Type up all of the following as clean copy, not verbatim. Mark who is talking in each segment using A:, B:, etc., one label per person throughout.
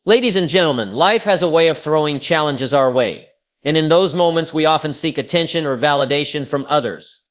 A: Ladies and gentlemen, life has a way of throwing challenges our way, and in those moments we often seek attention or validation from others.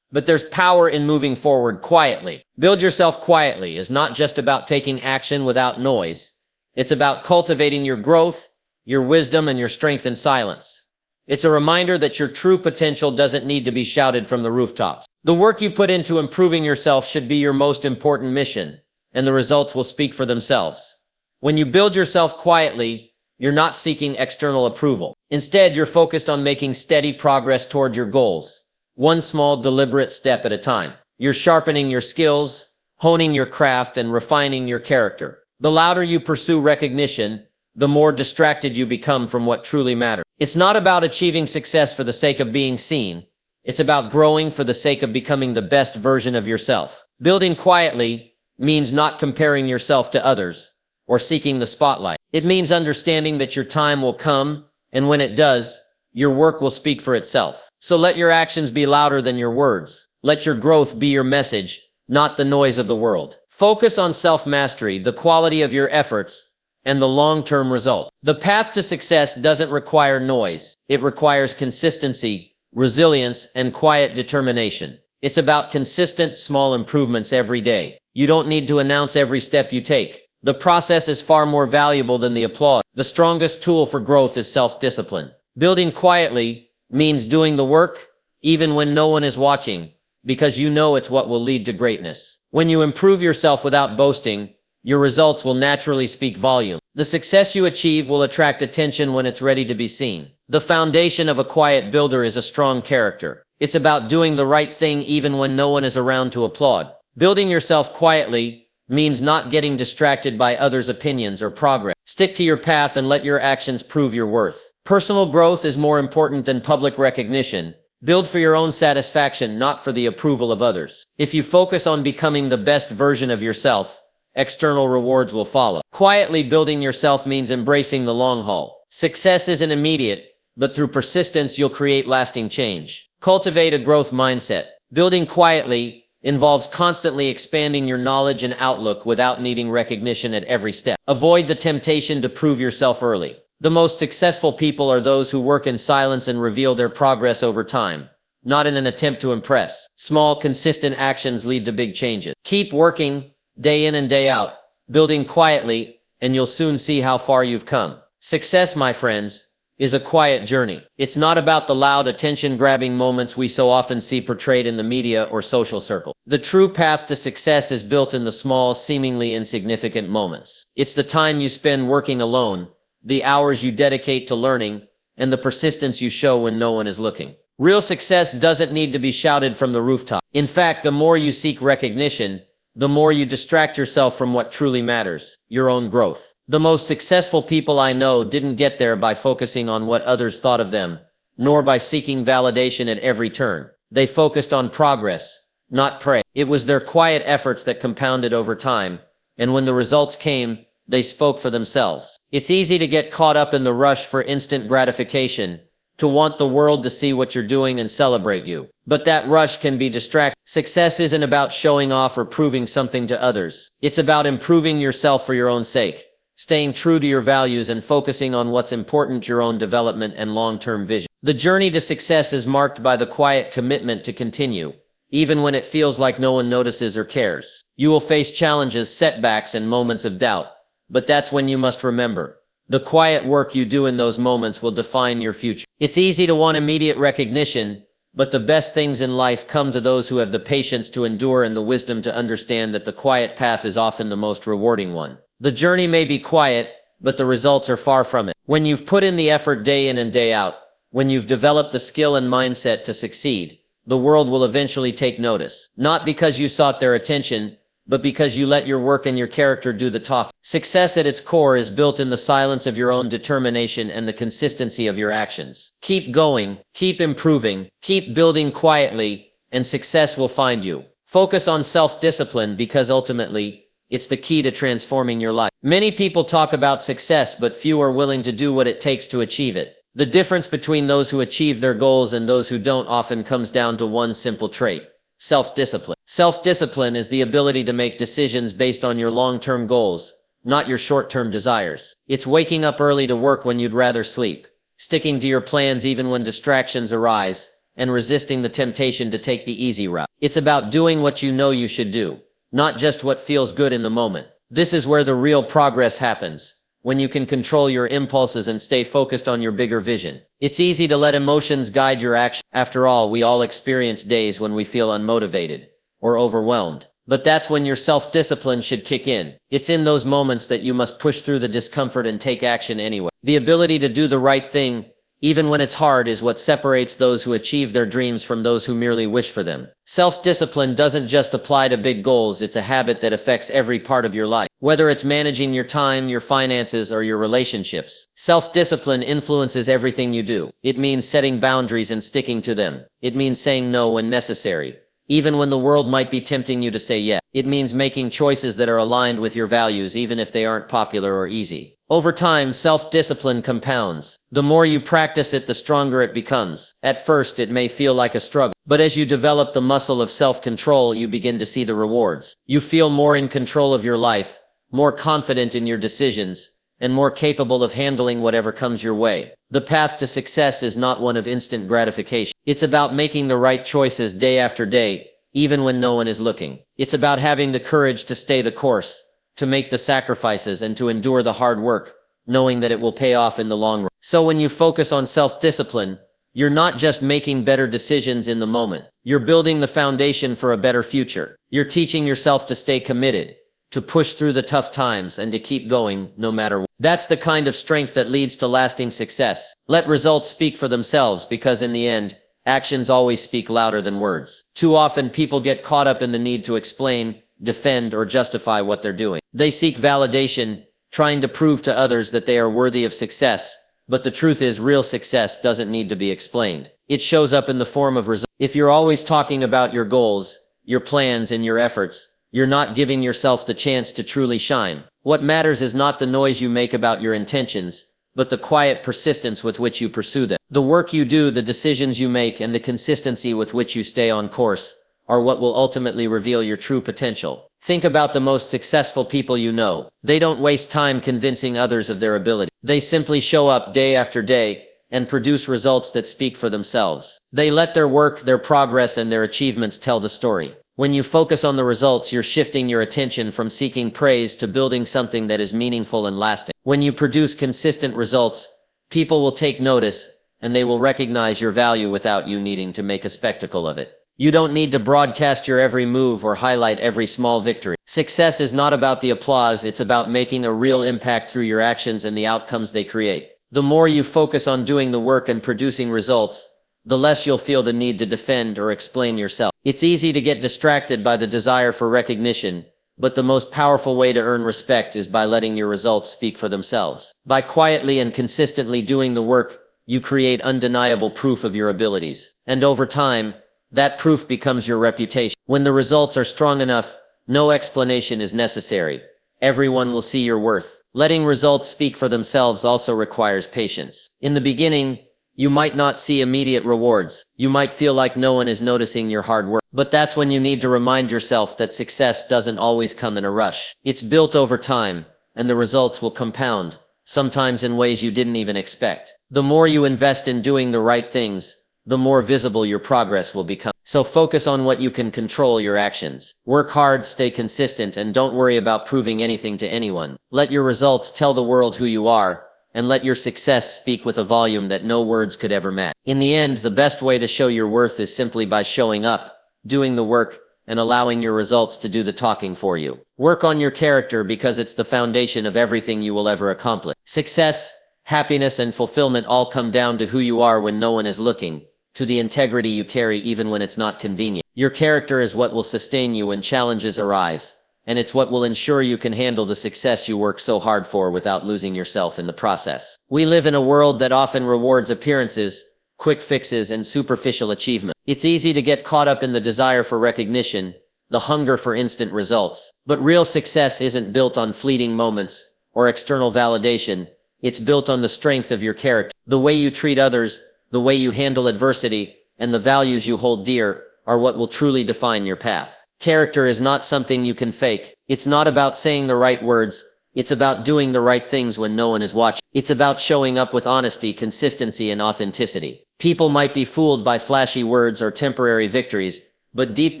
A: But there's power in moving forward quietly. Build yourself quietly is not just about taking action without noise. It's about cultivating your growth, your wisdom, and your strength in silence. It's a reminder that your true potential doesn't need to be shouted from the rooftops. The work you put into improving yourself should be your most important mission, and the results will speak for themselves. When you build yourself quietly, you're not seeking external approval. Instead, you're focused on making steady progress toward your goals, one small, deliberate step at a time. You're sharpening your skills, honing your craft, and refining your character. The louder you pursue recognition, the more distracted you become from what truly matters. It's not about achieving success for the sake of being seen. It's about growing for the sake of becoming the best version of yourself. Building quietly means not comparing yourself to others or seeking the spotlight. It means understanding that your time will come, and when it does, your work will speak for itself. So let your actions be louder than your words. Let your growth be your message, not the noise of the world. Focus on self-mastery, the quality of your efforts, and the long-term result. The path to success doesn't require noise. It requires consistency, resilience, and quiet determination. It's about consistent, small improvements every day. You don't need to announce every step you take. The process is far more valuable than the applause. The strongest tool for growth is self-discipline. Building quietly means doing the work, even when no one is watching, because you know it's what will lead to greatness. When you improve yourself without boasting, your results will naturally speak volume. The success you achieve will attract attention when it's ready to be seen. The foundation of a quiet builder is a strong character. It's about doing the right thing even when no one is around to applaud. Building yourself quietly means not getting distracted by others' opinions or progress. Stick to your path and let your actions prove your worth. Personal growth is more important than public recognition. Build for your own satisfaction, not for the approval of others. If you focus on becoming the best version of yourself, external rewards will follow. Quietly building yourself means embracing the long haul. Success isn't immediate, but through persistence you'll create lasting change. Cultivate a growth mindset. Building quietly involves constantly expanding your knowledge and outlook without needing recognition at every step. Avoid the temptation to prove yourself early. The most successful people are those who work in silence and reveal their progress over time, not in an attempt to impress. Small, consistent actions lead to big changes. Keep working, day in and day out, building quietly, and you'll soon see how far you've come. Success, my friends, is a quiet journey. It's not about the loud, attention-grabbing moments we so often see portrayed in the media or social circles. The true path to success is built in the small, seemingly insignificant moments. It's the time you spend working alone, the hours you dedicate to learning, and the persistence you show when no one is looking. Real success doesn't need to be shouted from the rooftop. In fact, the more you seek recognition, the more you distract yourself from what truly matters, your own growth. The most successful people I know didn't get there by focusing on what others thought of them, nor by seeking validation at every turn. They focused on progress, not praise. It was their quiet efforts that compounded over time, and when the results came, they spoke for themselves. It's easy to get caught up in the rush for instant gratification, to want the world to see what you're doing and celebrate you. But that rush can be distracting. Success isn't about showing off or proving something to others. It's about improving yourself for your own sake, staying true to your values and focusing on what's important, your own development and long-term vision. The journey to success is marked by the quiet commitment to continue, even when it feels like no one notices or cares. You will face challenges, setbacks, and moments of doubt, but that's when you must remember, the quiet work you do in those moments will define your future. It's easy to want immediate recognition, but the best things in life come to those who have the patience to endure and the wisdom to understand that the quiet path is often the most rewarding one. The journey may be quiet, but the results are far from it. When you've put in the effort day in and day out, when you've developed the skill and mindset to succeed, the world will eventually take notice. Not because you sought their attention, but because you let your work and your character do the talking. Success at its core is built in the silence of your own determination and the consistency of your actions. Keep going, keep improving, keep building quietly, and success will find you. Focus on self-discipline because ultimately, it's the key to transforming your life. Many people talk about success, but few are willing to do what it takes to achieve it. The difference between those who achieve their goals and those who don't often comes down to one simple trait: self-discipline. Self-discipline is the ability to make decisions based on your long-term goals, not your short-term desires. It's waking up early to work when you'd rather sleep, sticking to your plans even when distractions arise, and resisting the temptation to take the easy route. It's about doing what you know you should do, not just what feels good in the moment. This is where the real progress happens, when you can control your impulses and stay focused on your bigger vision. It's easy to let emotions guide your action. After all, we all experience days when we feel unmotivated or overwhelmed. But that's when your self-discipline should kick in. It's in those moments that you must push through the discomfort and take action anyway. The ability to do the right thing, even when it's hard, is what separates those who achieve their dreams from those who merely wish for them. Self-discipline doesn't just apply to big goals, it's a habit that affects every part of your life. Whether it's managing your time, your finances, or your relationships, self-discipline influences everything you do. It means setting boundaries and sticking to them. It means saying no when necessary, even when the world might be tempting you to say yes. It means making choices that are aligned with your values even if they aren't popular or easy. Over time, self-discipline compounds. The more you practice it, the stronger it becomes. At first, it may feel like a struggle, but as you develop the muscle of self-control, you begin to see the rewards. You feel more in control of your life, more confident in your decisions, and more capable of handling whatever comes your way. The path to success is not one of instant gratification. It's about making the right choices day after day, even when no one is looking. It's about having the courage to stay the course, to make the sacrifices, and to endure the hard work, knowing that it will pay off in the long run. So when you focus on self-discipline, you're not just making better decisions in the moment. You're building the foundation for a better future. You're teaching yourself to stay committed, to push through the tough times, and to keep going no matter what. That's the kind of strength that leads to lasting success. Let results speak for themselves, because in the end, actions always speak louder than words. Too often people get caught up in the need to explain, defend, or justify what they're doing. They seek validation, trying to prove to others that they are worthy of success, but the truth is, real success doesn't need to be explained. It shows up in the form of results. If you're always talking about your goals, your plans, and your efforts, you're not giving yourself the chance to truly shine. What matters is not the noise you make about your intentions, but the quiet persistence with which you pursue them. The work you do, the decisions you make, and the consistency with which you stay on course are what will ultimately reveal your true potential. Think about the most successful people you know. They don't waste time convincing others of their ability. They simply show up day after day and produce results that speak for themselves. They let their work, their progress, and their achievements tell the story. When you focus on the results, you're shifting your attention from seeking praise to building something that is meaningful and lasting. When you produce consistent results, people will take notice, and they will recognize your value without you needing to make a spectacle of it. You don't need to broadcast your every move or highlight every small victory. Success is not about the applause, it's about making a real impact through your actions and the outcomes they create. The more you focus on doing the work and producing results, the less you'll feel the need to defend or explain yourself. It's easy to get distracted by the desire for recognition, but the most powerful way to earn respect is by letting your results speak for themselves. By quietly and consistently doing the work, you create undeniable proof of your abilities. And over time, that proof becomes your reputation. When the results are strong enough, no explanation is necessary. Everyone will see your worth. Letting results speak for themselves also requires patience. In the beginning, you might not see immediate rewards. You might feel like no one is noticing your hard work. But that's when you need to remind yourself that success doesn't always come in a rush. It's built over time, and the results will compound, sometimes in ways you didn't even expect. The more you invest in doing the right things, the more visible your progress will become. So focus on what you can control: your actions. Work hard, stay consistent, and don't worry about proving anything to anyone. Let your results tell the world who you are, and let your success speak with a volume that no words could ever match. In the end, the best way to show your worth is simply by showing up, doing the work, and allowing your results to do the talking for you. Work on your character, because it's the foundation of everything you will ever accomplish. Success, happiness, and fulfillment all come down to who you are when no one is looking, to the integrity you carry even when it's not convenient. Your character is what will sustain you when challenges arise, and it's what will ensure you can handle the success you work so hard for without losing yourself in the process. We live in a world that often rewards appearances, quick fixes, and superficial achievement. It's easy to get caught up in the desire for recognition, the hunger for instant results. But real success isn't built on fleeting moments or external validation. It's built on the strength of your character. The way you treat others, the way you handle adversity, and the values you hold dear are what will truly define your path. Character is not something you can fake. It's not about saying the right words, It's about doing the right things when no one is watching. It's about showing up with honesty, consistency, and authenticity. People might be fooled by flashy words or temporary victories, but deep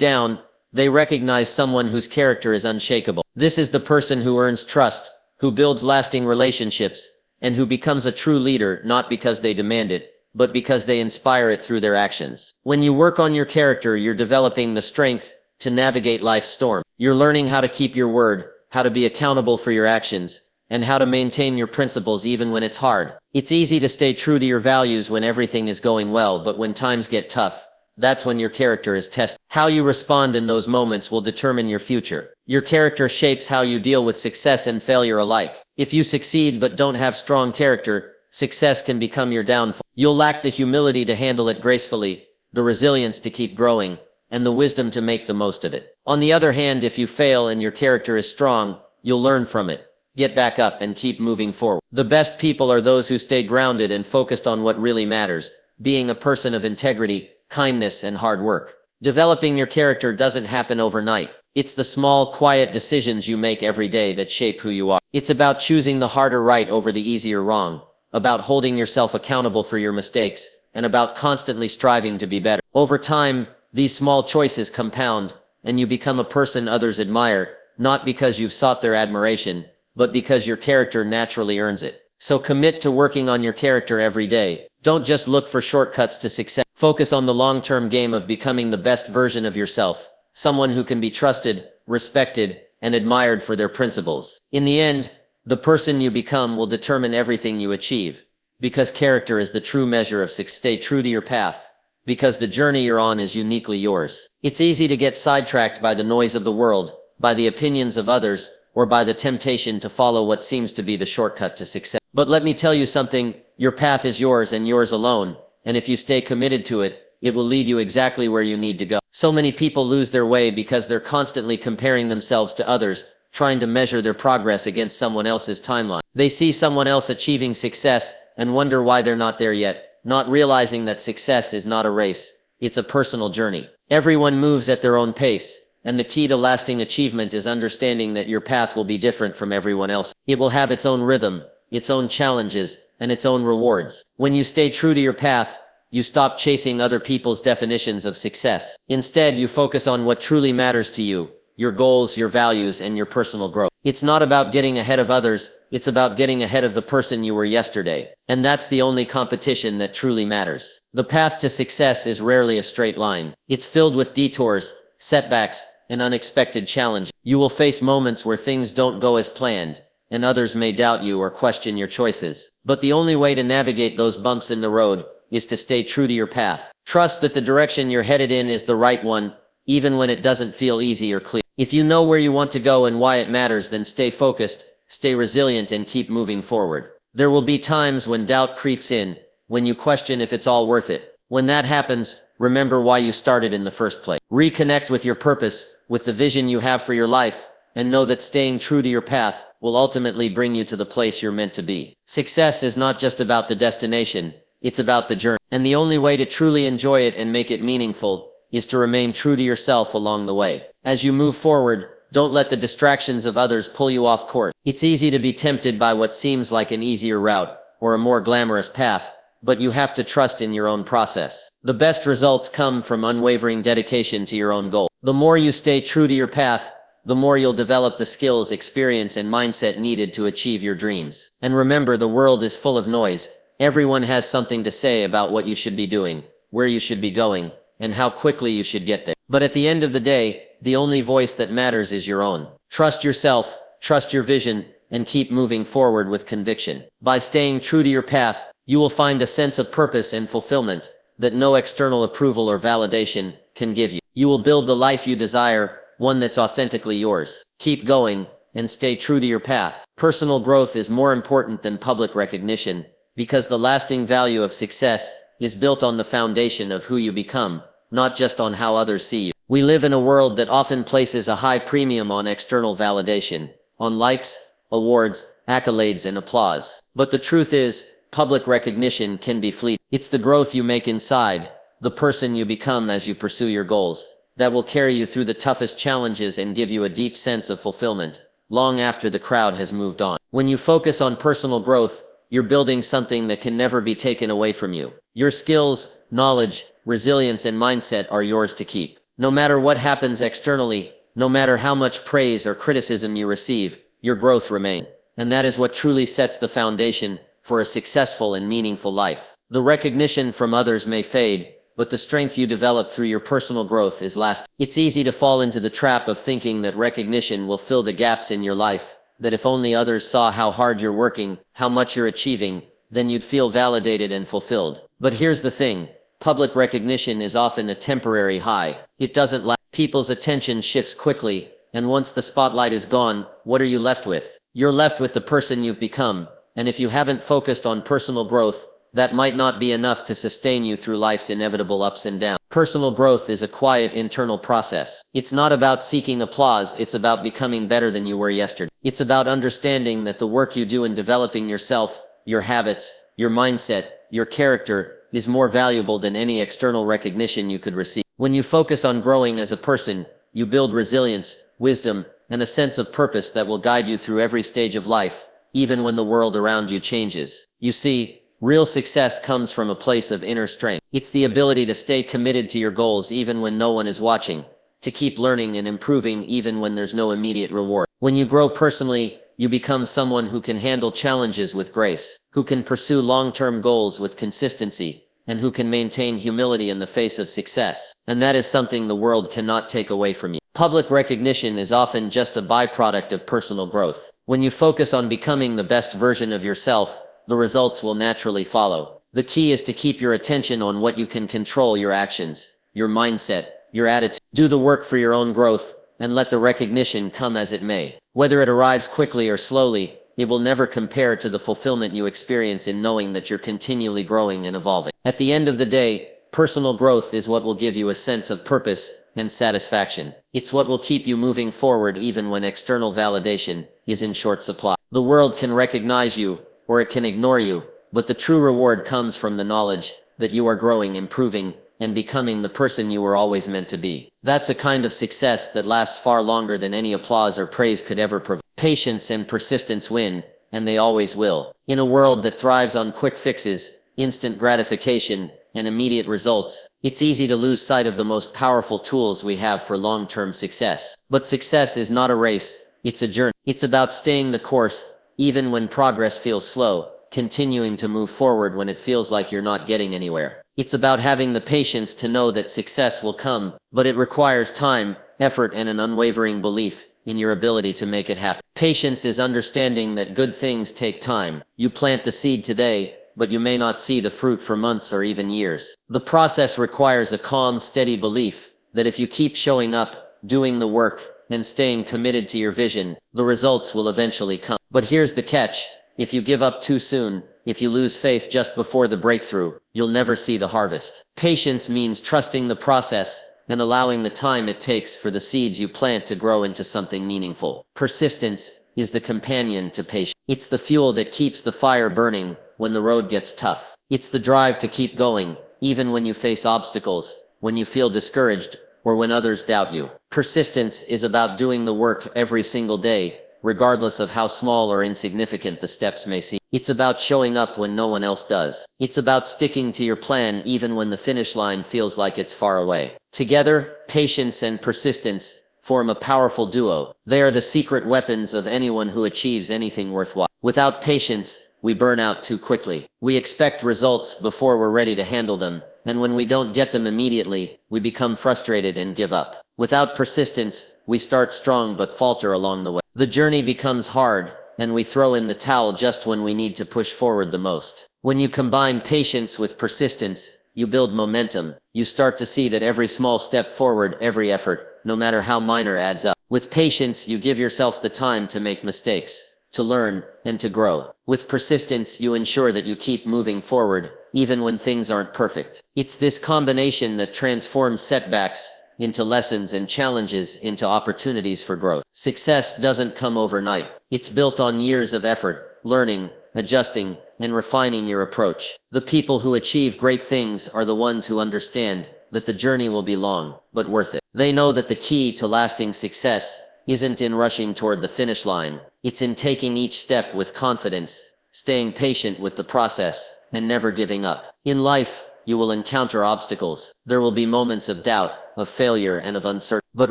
A: down, they recognize someone whose character is unshakable. This is the person who earns trust, who builds lasting relationships, and who becomes a true leader not because they demand it, but because they inspire it through their actions. When you work on your character, you're developing the strength to navigate life's storm. You're learning how to keep your word, how to be accountable for your actions, and how to maintain your principles even when it's hard. It's easy to stay true to your values when everything is going well, but when times get tough, that's when your character is tested. How you respond in those moments will determine your future. Your character shapes how you deal with success and failure alike. If you succeed but don't have strong character, success can become your downfall. You'll lack the humility to handle it gracefully, the resilience to keep growing, and the wisdom to make the most of it. On the other hand, if you fail and your character is strong, you'll learn from it, get back up, and keep moving forward. The best people are those who stay grounded and focused on what really matters, being a person of integrity, kindness, and hard work. Developing your character doesn't happen overnight. It's the small, quiet decisions you make every day that shape who you are. It's about choosing the harder right over the easier wrong, about holding yourself accountable for your mistakes, and about constantly striving to be better. Over time, these small choices compound, and you become a person others admire, not because you've sought their admiration, but because your character naturally earns it. So commit to working on your character every day. Don't just look for shortcuts to success. Focus on the long-term game of becoming the best version of yourself, someone who can be trusted, respected, and admired for their principles. In the end, the person you become will determine everything you achieve, because character is the true measure of success. Stay true to your path, because the journey you're on is uniquely yours. It's easy to get sidetracked by the noise of the world, by the opinions of others, or by the temptation to follow what seems to be the shortcut to success. But let me tell you something, your path is yours and yours alone, and if you stay committed to it, it will lead you exactly where you need to go. So many people lose their way because they're constantly comparing themselves to others, trying to measure their progress against someone else's timeline. They see someone else achieving success and wonder why they're not there yet, not realizing that success is not a race, it's a personal journey. Everyone moves at their own pace, and the key to lasting achievement is understanding that your path will be different from everyone else. It will have its own rhythm, its own challenges, and its own rewards. When you stay true to your path, you stop chasing other people's definitions of success. Instead, you focus on what truly matters to you, your goals, your values, and your personal growth. It's not about getting ahead of others, it's about getting ahead of the person you were yesterday. And that's the only competition that truly matters. The path to success is rarely a straight line. It's filled with detours, setbacks, and unexpected challenges. You will face moments where things don't go as planned, and others may doubt you or question your choices. But the only way to navigate those bumps in the road is to stay true to your path. Trust that the direction you're headed in is the right one, even when it doesn't feel easy or clear. If you know where you want to go and why it matters, then stay focused, stay resilient, and keep moving forward. There will be times when doubt creeps in, when you question if it's all worth it. When that happens, remember why you started in the first place. Reconnect with your purpose, with the vision you have for your life, and know that staying true to your path will ultimately bring you to the place you're meant to be. Success is not just about the destination, it's about the journey. And the only way to truly enjoy it and make it meaningful is to remain true to yourself along the way. As you move forward, don't let the distractions of others pull you off course. It's easy to be tempted by what seems like an easier route or a more glamorous path, but you have to trust in your own process. The best results come from unwavering dedication to your own goal. The more you stay true to your path, the more you'll develop the skills, experience, and mindset needed to achieve your dreams. And remember, the world is full of noise. Everyone has something to say about what you should be doing, where you should be going, and how quickly you should get there. But at the end of the day, the only voice that matters is your own. Trust yourself, trust your vision, and keep moving forward with conviction. By staying true to your path, you will find a sense of purpose and fulfillment that no external approval or validation can give you. You will build the life you desire, one that's authentically yours. Keep going, and stay true to your path. Personal growth is more important than public recognition, because the lasting value of success is built on the foundation of who you become, not just on how others see you. We live in a world that often places a high premium on external validation, on likes, awards, accolades, and applause. But the truth is, public recognition can be fleeting. It's the growth you make inside, the person you become as you pursue your goals, that will carry you through the toughest challenges and give you a deep sense of fulfillment. long after the crowd has moved on. When you focus on personal growth, you're building something that can never be taken away from you. Your skills, knowledge, resilience, and mindset are yours to keep. No matter what happens externally, no matter how much praise or criticism you receive, your growth remains. And that is what truly sets the foundation for a successful and meaningful life. The recognition from others may fade, but the strength you develop through your personal growth is lasting. It's easy to fall into the trap of thinking that recognition will fill the gaps in your life, that if only others saw how hard you're working, how much you're achieving, then you'd feel validated and fulfilled. But here's the thing. Public recognition is often a temporary high. It doesn't last. People's attention shifts quickly, and once the spotlight is gone, what are you left with? You're left with the person you've become, and if you haven't focused on personal growth, that might not be enough to sustain you through life's inevitable ups and downs. Personal growth is a quiet internal process. It's not about seeking applause, it's about becoming better than you were yesterday. It's about understanding that the work you do in developing yourself, your habits, your mindset, your character, is more valuable than any external recognition you could receive. When you focus on growing as a person, you build resilience, wisdom, and a sense of purpose that will guide you through every stage of life, even when the world around you changes. You see, real success comes from a place of inner strength. It's the ability to stay committed to your goals even when no one is watching, to keep learning and improving even when there's no immediate reward. When you grow personally, you become someone who can handle challenges with grace, who can pursue long-term goals with consistency, and who can maintain humility in the face of success. And that is something the world cannot take away from you. Public recognition is often just a byproduct of personal growth. When you focus on becoming the best version of yourself, the results will naturally follow. The key is to keep your attention on what you can control: your actions, your mindset, your attitude. Do the work for your own growth, and let the recognition come as it may. Whether it arrives quickly or slowly, it will never compare to the fulfillment you experience in knowing that you're continually growing and evolving. At the end of the day, personal growth is what will give you a sense of purpose and satisfaction. It's what will keep you moving forward even when external validation is in short supply. The world can recognize you, or it can ignore you, but the true reward comes from the knowledge that you are growing, improving, and becoming the person you were always meant to be. That's a kind of success that lasts far longer than any applause or praise could ever provide. Patience and persistence win, and they always will. In a world that thrives on quick fixes, instant gratification, and immediate results, it's easy to lose sight of the most powerful tools we have for long-term success. But success is not a race, it's a journey. It's about staying the course, even when progress feels slow, continuing to move forward when it feels like you're not getting anywhere. It's about having the patience to know that success will come, but it requires time, effort, and an unwavering belief in your ability to make it happen. Patience is understanding that good things take time. You plant the seed today, but you may not see the fruit for months or even years. The process requires a calm, steady belief that if you keep showing up, doing the work, and staying committed to your vision, the results will eventually come. But here's the catch. If you give up too soon, if you lose faith just before the breakthrough, you'll never see the harvest. Patience means trusting the process and allowing the time it takes for the seeds you plant to grow into something meaningful. Persistence is the companion to patience. It's the fuel that keeps the fire burning when the road gets tough. It's the drive to keep going, even when you face obstacles, when you feel discouraged, or when others doubt you. Persistence is about doing the work every single day, regardless of how small or insignificant the steps may seem. It's about showing up when no one else does. It's about sticking to your plan even when the finish line feels like it's far away. Together, patience and persistence form a powerful duo. They are the secret weapons of anyone who achieves anything worthwhile. Without patience, we burn out too quickly. We expect results before we're ready to handle them, and when we don't get them immediately, we become frustrated and give up. Without persistence, we start strong but falter along the way. The journey becomes hard, and we throw in the towel just when we need to push forward the most. When you combine patience with persistence, you build momentum. You start to see that every small step forward, every effort, no matter how minor, adds up. With patience, you give yourself the time to make mistakes, to learn, and to grow. With persistence, you ensure that you keep moving forward, even when things aren't perfect. It's this combination that transforms setbacks into lessons and challenges into opportunities for growth. Success doesn't come overnight. It's built on years of effort, learning, adjusting, and refining your approach. The people who achieve great things are the ones who understand that the journey will be long, but worth it. They know that the key to lasting success isn't in rushing toward the finish line. It's in taking each step with confidence, staying patient with the process, and never giving up. In life, you will encounter obstacles. There will be moments of doubt, of failure, and of uncertainty. But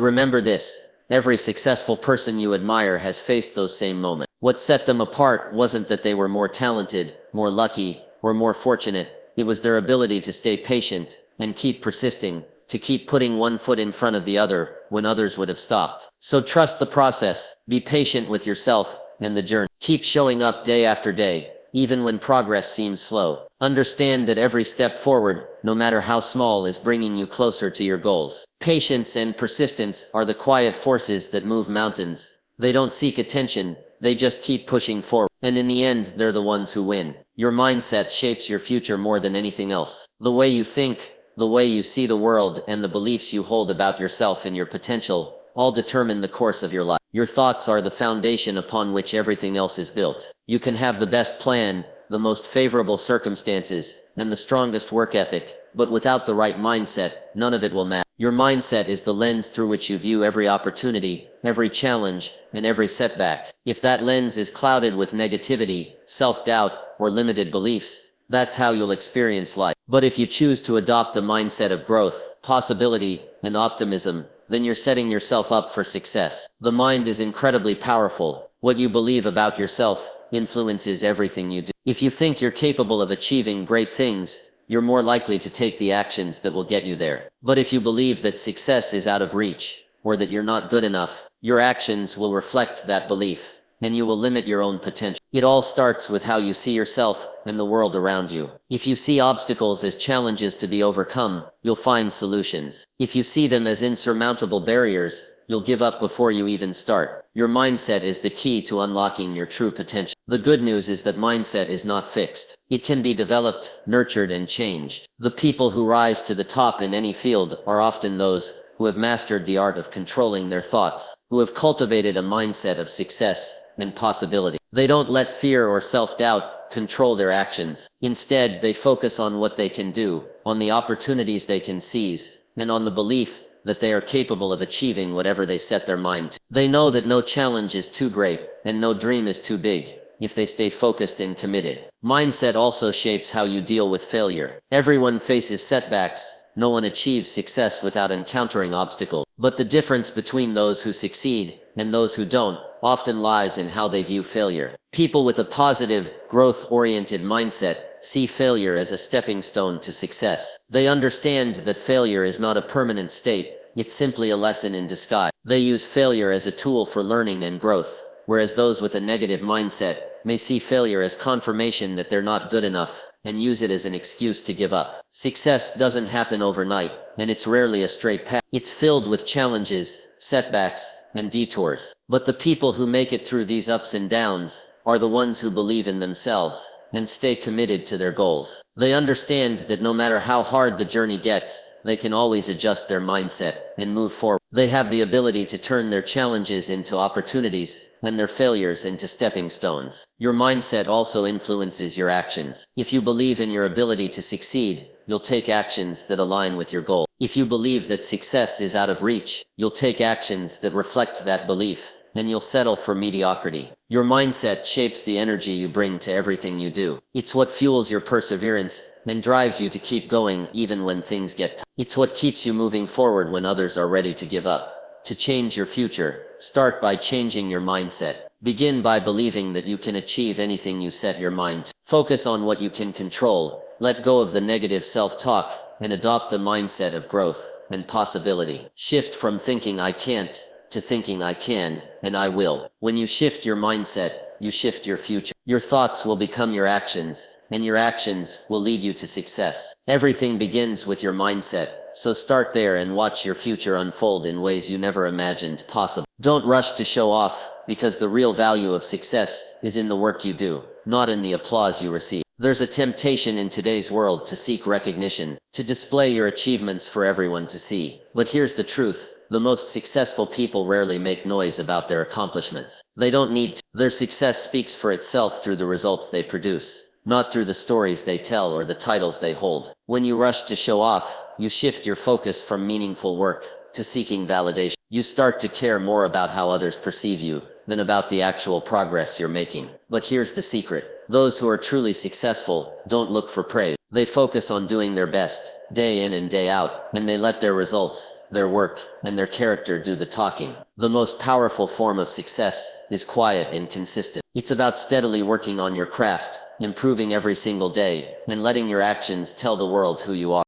A: remember this: every successful person you admire has faced those same moments. What set them apart wasn't that they were more talented, more lucky, or more fortunate. It was their ability to stay patient and keep persisting, to keep putting one foot in front of the other when others would have stopped. So trust the process, be patient with yourself and the journey. Keep showing up day after day, even when progress seems slow. Understand that every step forward, no matter how small, is bringing you closer to your goals. Patience and persistence are the quiet forces that move mountains. They don't seek attention, they just keep pushing forward. And in the end, they're the ones who win. Your mindset shapes your future more than anything else. The way you think, the way you see the world, and the beliefs you hold about yourself and your potential all determine the course of your life. Your thoughts are the foundation upon which everything else is built. You can have the best plan, the most favorable circumstances, and the strongest work ethic, but without the right mindset, none of it will matter. Your mindset is the lens through which you view every opportunity, every challenge, and every setback. If that lens is clouded with negativity, self-doubt, or limited beliefs, that's how you'll experience life. But if you choose to adopt a mindset of growth, possibility, and optimism, then you're setting yourself up for success. The mind is incredibly powerful. What you believe about yourself influences everything you do. If you think you're capable of achieving great things, you're more likely to take the actions that will get you there. But if you believe that success is out of reach, or that you're not good enough, your actions will reflect that belief, and you will limit your own potential. It all starts with how you see yourself and the world around you. If you see obstacles as challenges to be overcome, you'll find solutions. If you see them as insurmountable barriers, you'll give up before you even start. Your mindset is the key to unlocking your true potential. The good news is that mindset is not fixed. It can be developed, nurtured, and changed. The people who rise to the top in any field are often those who have mastered the art of controlling their thoughts, who have cultivated a mindset of success and possibility. They don't let fear or self-doubt control their actions. Instead, they focus on what they can do, on the opportunities they can seize, and on the belief that they are capable of achieving whatever they set their mind to. They know that no challenge is too great, and no dream is too big, if they stay focused and committed. Mindset also shapes how you deal with failure. Everyone faces setbacks. No one achieves success without encountering obstacles. But the difference between those who succeed and those who don't often lies in how they view failure. People with a positive, growth-oriented mindset see failure as a stepping stone to success. They understand that failure is not a permanent state, it's simply a lesson in disguise. They use failure as a tool for learning and growth, whereas those with a negative mindset may see failure as confirmation that they're not good enough, and use it as an excuse to give up. Success doesn't happen overnight, and it's rarely a straight path. It's filled with challenges, setbacks, and detours. But the people who make it through these ups and downs are the ones who believe in themselves and stay committed to their goals. They understand that no matter how hard the journey gets, they can always adjust their mindset and move forward. They have the ability to turn their challenges into opportunities and their failures into stepping stones. Your mindset also influences your actions. If you believe in your ability to succeed, you'll take actions that align with your goal. If you believe that success is out of reach, you'll take actions that reflect that belief, and you'll settle for mediocrity. Your mindset shapes the energy you bring to everything you do. It's what fuels your perseverance and drives you to keep going even when things get tough. It's what keeps you moving forward when others are ready to give up. To change your future, start by changing your mindset. Begin by believing that you can achieve anything you set your mind to. Focus on what you can control. Let go of the negative self-talk and adopt a mindset of growth and possibility. Shift from thinking I can't to thinking I can and I will. When you shift your mindset, you shift your future. Your thoughts will become your actions, and your actions will lead you to success. Everything begins with your mindset, so start there and watch your future unfold in ways you never imagined possible. Don't rush to show off, because the real value of success is in the work you do, not in the applause you receive. There's a temptation in today's world to seek recognition, to display your achievements for everyone to see. But here's the truth. The most successful people rarely make noise about their accomplishments. They don't need to. Their success speaks for itself through the results they produce, not through the stories they tell or the titles they hold. When you rush to show off, you shift your focus from meaningful work to seeking validation. You start to care more about how others perceive you than about the actual progress you're making. But here's the secret. Those who are truly successful don't look for praise. They focus on doing their best, day in and day out, and they let their results, their work, and their character do the talking. The most powerful form of success is quiet and consistent. It's about steadily working on your craft, improving every single day, and letting your actions tell the world who you are.